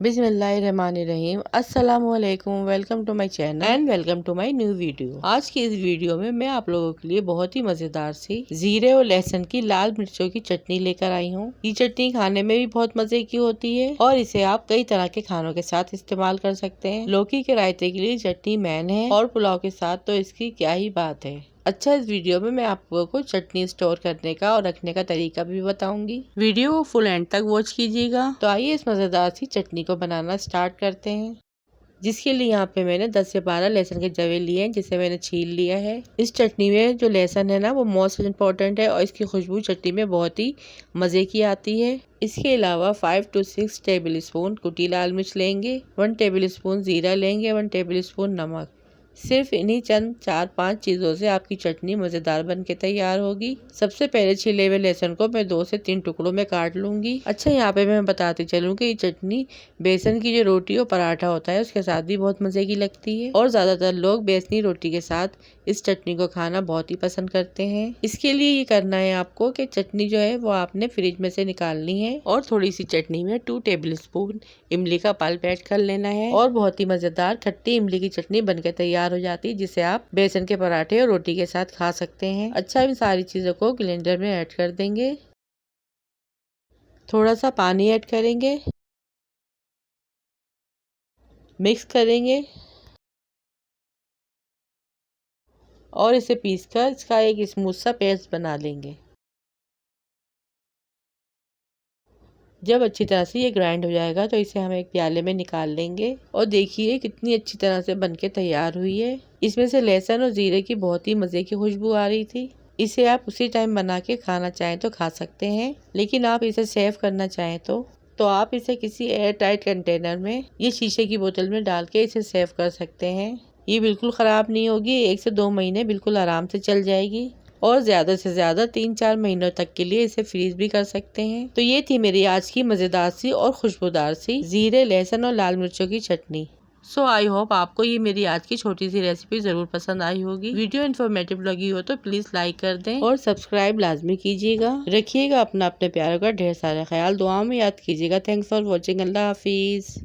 बिस्मिल्लाहिर्रहमानिर्रहीम। अस्सलामुअलैकुम। Welcome to my channel and welcome to my new video. आज की इस वीडियो में मैं आप लोगों के लिए बहुत ही मजेदार सी जीरे और लहसुन की लाल मिर्चों की चटनी लेकर आई हूँ। ये चटनी खाने में भी बहुत मजे की होती है और इसे आप कई तरह के खानों के साथ इस्तेमाल कर सकते हैं। लौकी के रायते के लिए चटनी मैन है और पुलाव के साथ तो इसकी क्या ही बात है। अच्छा, इस वीडियो में मैं आप लोगों को चटनी स्टोर करने का और रखने का तरीका भी बताऊंगी। वीडियो को फुल एंड तक वॉच कीजिएगा। तो आइए इस मजेदार सी चटनी को बनाना स्टार्ट करते हैं। जिसके लिए यहाँ पे मैंने 10 से 12 लहसुन के जवे लिए हैं, जिसे मैंने छील लिया है। इस चटनी में जो लहसुन है ना, वो मोस्ट इम्पोर्टेंट है और इसकी खुशबू चटनी में बहुत ही मजे की आती है। इसके अलावा 5 to 6 टेबल स्पून कुटी लाल मिर्च लेंगे, 1 टेबल स्पून जीरा लेंगे, 1 टेबल स्पून नमक। सिर्फ इन्हीं चंद 4-5 चीजों से आपकी चटनी मजेदार बन के तैयार होगी। सबसे पहले छिले हुए लहसुन को मैं 2 से 3 टुकड़ों में काट लूंगी। अच्छा, यहाँ पे मैं बताती चलूँ कि ये चटनी बेसन की जो रोटी और पराठा होता है उसके साथ भी बहुत मजे की लगती है और ज्यादातर लोग बेसनी रोटी के साथ इस चटनी को खाना बहुत ही पसंद करते हैं। इसके लिए ये करना है आपको कि चटनी जो है वो आपने फ्रिज में से निकालनी है और थोड़ी सी चटनी में 2 टेबल स्पून इमली का पल्प ऐड कर लेना है और बहुत ही मजेदार खट्टी इमली की चटनी बनकर तैयार हो जाती है, जिसे आप बेसन के पराठे और रोटी के साथ खा सकते हैं। अच्छा, इन सारी चीजों को ब्लेंडर में ऐड कर देंगे। थोड़ा सा पानी ऐड करेंगे, मिक्स करेंगे और इसे पीसकर इसका एक स्मूथ सा पेस्ट बना लेंगे। जब अच्छी तरह से ये ग्राइंड हो जाएगा तो इसे हम एक प्याले में निकाल लेंगे और देखिए कितनी अच्छी तरह से बनके तैयार हुई है। इसमें से लहसुन और जीरे की बहुत ही मजे की खुशबू आ रही थी। इसे आप उसी टाइम बना के खाना चाहें तो खा सकते हैं, लेकिन आप इसे सेव करना चाहें तो आप इसे किसी एयर टाइट कंटेनर में, ये शीशे की बोतल में डाल के इसे सेव कर सकते हैं। ये बिल्कुल ख़राब नहीं होगी, 1 से 2 महीने बिल्कुल आराम से चल जाएगी और ज़्यादा से ज़्यादा 3-4 महीनों तक के लिए इसे फ्रीज भी कर सकते हैं। तो ये थी मेरी आज की मज़ेदार सी और खुशबूदार सी जीरे, लहसुन और लाल मिर्चों की चटनी। सो आई होप आपको ये मेरी आज की छोटी सी रेसिपी ज़रूर पसंद आई होगी। वीडियो इन्फॉर्मेटिव लगी हो तो प्लीज़ लाइक कर दें और सब्सक्राइब लाजमी कीजिएगा। रखिएगा अपना अपने प्यारों का ढेर सारा ख्याल, दुआ में याद कीजिएगा। Thanks for watching. अल्लाह हाफिज़।